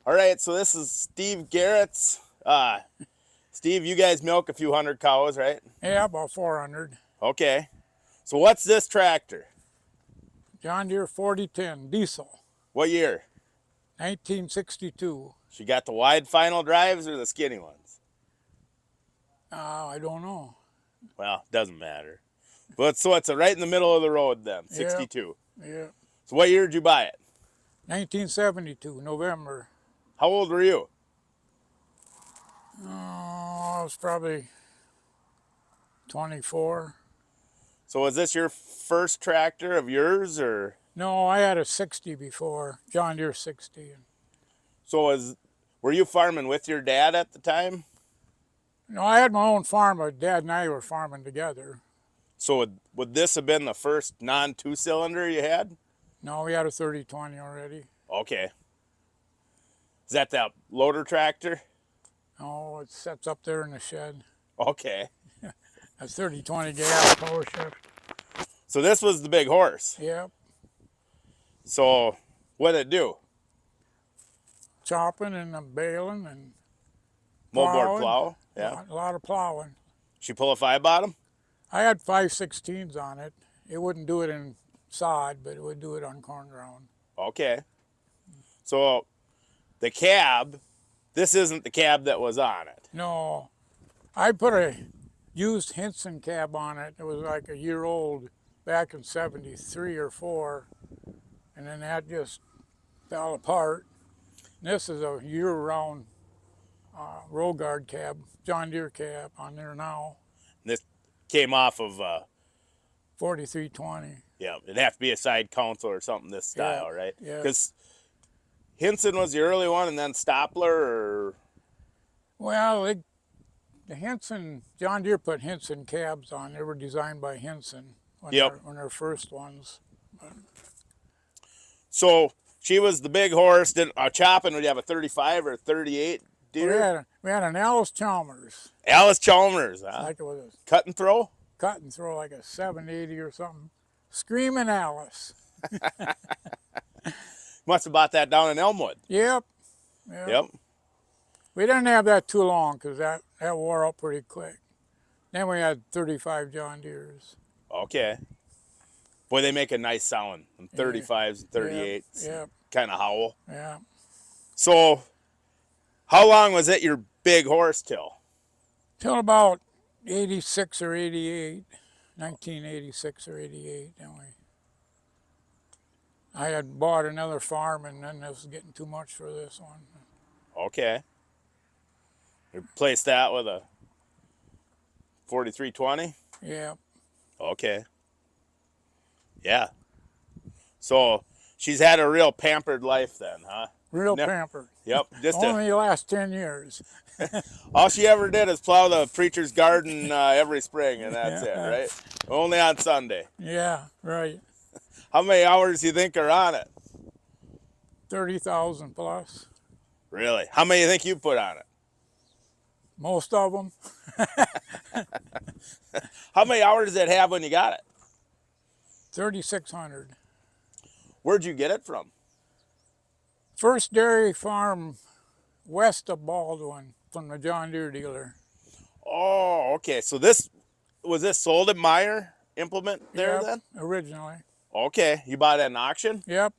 All right, so this is Steve Gaerets. Steve, you guys milk a few hundred cows, right? Yeah, about 400. Okay. So what's this tractor? John Deere 4010 diesel, What year? 1962. She got the wide final drives or the skinny ones? I don't know. Well, doesn't matter. But so it's right in the middle of the road then, Yep, 62. yep. So what year did you buy it? 1972, November. How old were you? Oh, I was probably 24. So was this your first tractor of yours or No, I had a 60 before, John Deere 60. were you farming with your dad at the time? No, I had my own farm, but Dad and I were farming together. So would this have been the first non two-cylinder you had? No, we had a 3020 already. Okay. Is that loader tractor? Oh, it sets up there in the shed. Okay. A 3020 gas power shift. So this was the big horse. Yep. So what did it do? Chopping and baling and Moldboard plowing. plow? Yeah. A lot of plowing. She pull a 5-bottom? I had 5/16s on it. It wouldn't do it in sod, but it would do it on corn ground. Okay. So the cab, this isn't the cab that was on it. No, I put a used Hinson cab on it. It was like a year old back in 73 or 4. And then that just fell apart. And this is a year-round row guard cab, John Deere cab on there now, This came off of 4320. yeah, it'd have to be a side console or something this style, Yeah, right? yeah. Because Hinson was the early one and then Stopler or Well, the Hinson, John Deere put Hinson cabs on. They were designed by Hinson Yep. when their first ones. so she was the big horse. Did chopping? Would you have a 35 or a 38 Deere? We had an Alice Chalmers, Alice Chalmers, huh? like it was a Cut and throw? cut and throw, like a 780 or something. Screaming Alice. Must have bought that down in Elmwood. Yep. Yep. We didn't have that too long because that wore out pretty quick. Then we had 35 John Deeres. Okay. Boy, they make a nice sound. 35s and 38s. Yeah. Kind of howl. Yeah. So, how long was it your big horse till? Till about 86 or 88, 1986 or 88. Then I had bought another farm, and then it was getting too much for this one. Okay. Replace that with a 4320? Yeah. Okay. Yeah. So, she's had a real pampered life then, huh? Real pampered. Yep. Only the last 10 years. All she ever did is plow the preacher's garden every spring, and that's it, right? Only on Sunday. Yeah, right. How many hours do you think are on it? 30,000 plus. Really? How many do you think you put on it? Most of them. How many hours did it have when you got it? 3,600. Where'd you get it from? First dairy farm west of Baldwin from the John Deere dealer. Oh, okay. So was this sold at Meyer Implement there Yep, then? originally. Okay. You bought it at an auction? Yep,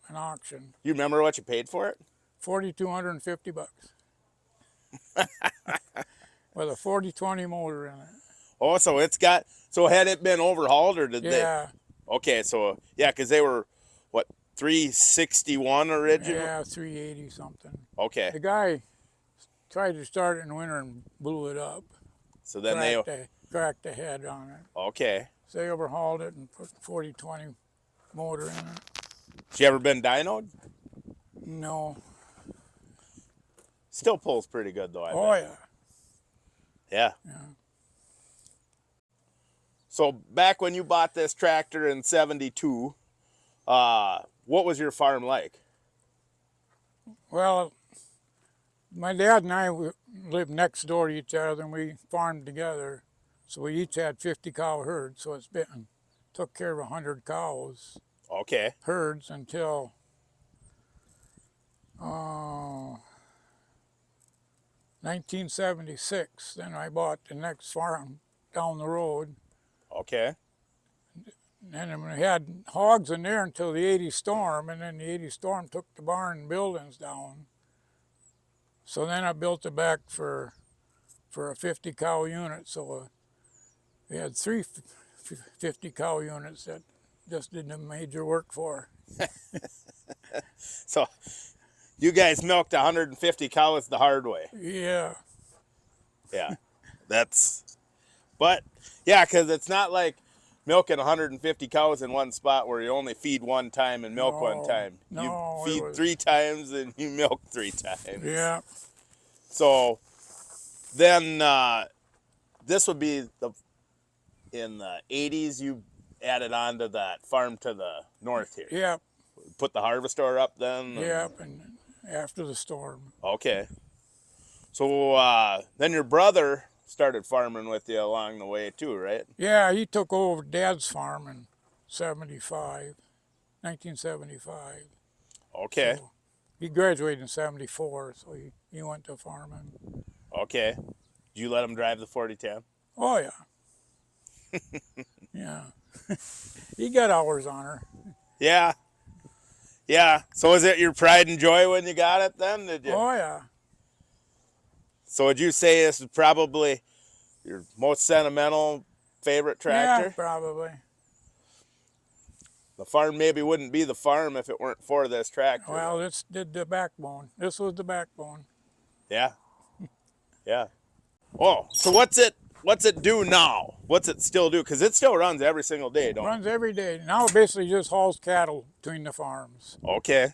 an auction. You remember what you paid for it? $4,250. With a 4020 motor in it. Oh, so had it been overhauled or did they? Yeah. Okay, so yeah, because they were, what, 361 original? Yeah, 380 something. Okay. The guy tried to start it in winter and blew it up. So then cracked the head on it. Okay. So they overhauled it and put 4020 motor in it. Has you ever been dynoed? No. Still pulls pretty good though, I Oh, bet. yeah. Yeah. So back when you bought this tractor in 72, what was your farm like? Well, my dad and I lived next door to each other, and we farmed together. So we each had 50 cow herds. So took care of 100 cows Okay. herds until 1976. Then I bought the next farm down the road. Okay. And we had hogs in there until the 80 storm, and then the 80 storm took the barn buildings down. So then I built it back for a 50 cow unit. So we had 50 cow units that just did the major work for. So you guys milked 150 cows the hard way. Yeah. Yeah. But yeah, because it's not like milking 150 cows in one spot where you only feed one time and milk one time. No, you feed 3 times and you milk 3 times. Yeah. So then this would be in the 80s you added on to that farm to the north here. Yeah. Put the harvester up then? Yeah, and after the storm. Okay. So then your brother started farming with you along the way too, right? Yeah, he took over Dad's farm in 1975. Okay. So he graduated in 74, so he went to farming. Okay. Did you let him drive the 4010? Oh, yeah. Yeah. He got hours on her. Yeah. Yeah. So was it your pride and joy when you got it then? Did you? Oh, yeah. So would you say this is probably your most sentimental favorite tractor? Yeah, probably. The farm maybe wouldn't be the farm if it weren't for this tractor. Well, this did the backbone. This was the backbone. Yeah. Yeah. Oh, so what's it do now? What's it still do? Because it still runs every single day, don't it? Runs every day. Now it basically just hauls cattle between the farms. Okay.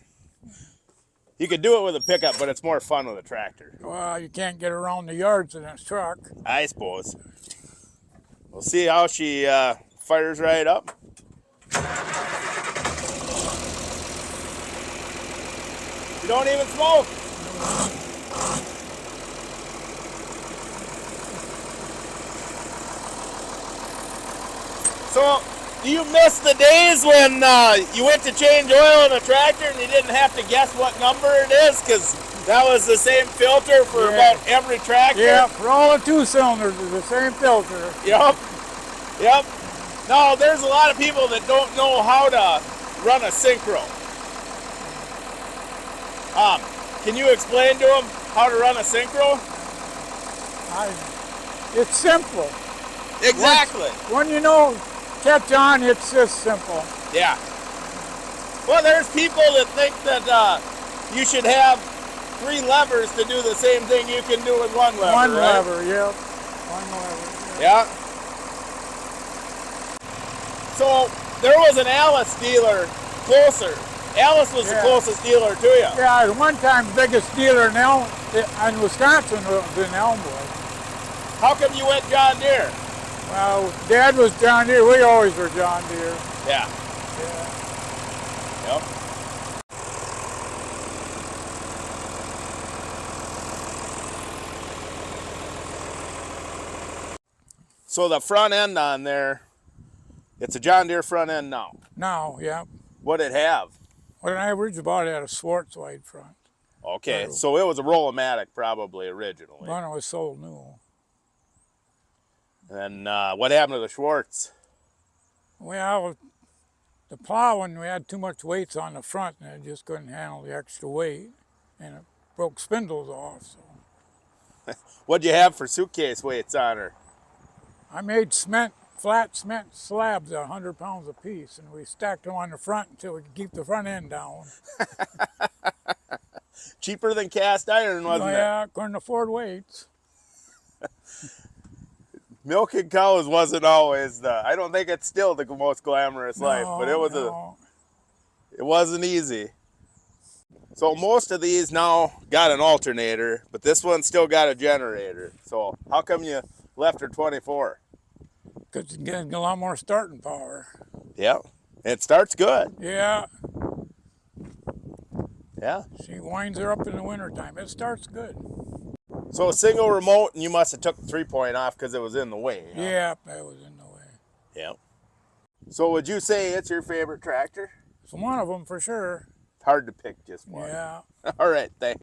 You could do it with a pickup, but it's more fun with a tractor. Well, you can't get around the yards in this truck. I suppose. We'll see how she fires right up. You don't even smoke. So, do you miss the days when you went to change oil in a tractor and you didn't have to guess what number it is? Because that was the same filter for about every tractor. Yeah, for all the 2 cylinders, it's the same filter. Yep. Yep. No, there's a lot of people that don't know how to run a synchro. Can you explain to them how to run a synchro? It's simple. Exactly. When you know catch on, it's just simple. Yeah. Well, there's people that think that you should have 3 levers to do the same thing you can do with 1 lever. One right? lever, yep. One lever. Yeah. So there was an Alice dealer closer. Alice was the closest dealer to you. Yeah, at one time the biggest dealer in Wisconsin was in Elmwood. How come you went John Deere? Well, Dad was John Deere. We always were John Deere. Yeah. Yeah. Yep. So the front end on there, it's a John Deere front end now. Now, yeah. What'd it have? What an average about it had a Swartz wide front. Okay, so it was a Roll-O-Matic probably originally. When it was sold new. And what happened to the Schwartz? Well, the plowing, we had too much weights on the front and it just couldn't handle the extra weight. And it broke spindles off. So What'd you have for suitcase weights on her? I made flat cement slabs at 100 pounds apiece, and we stacked them on the front until we could keep the front end down. Cheaper than cast iron, wasn't it? Yeah, couldn't afford weights. Milking cows wasn't always I don't think it's still the most glamorous life, but it was it wasn't easy. So most of these now got an alternator, but this one still got a generator. So how come you left her 24? Because it's getting a lot more starting power. Yeah, it starts good. Yeah. Yeah. She winds her up in the wintertime. It starts good. So a single remote, and you must have took the 3-point off because it was in the way. Huh? Yeah, that was in the way. Yeah. So would you say it's your favorite tractor? It's one of them for sure. Hard to pick just one. Yeah. All right, thanks.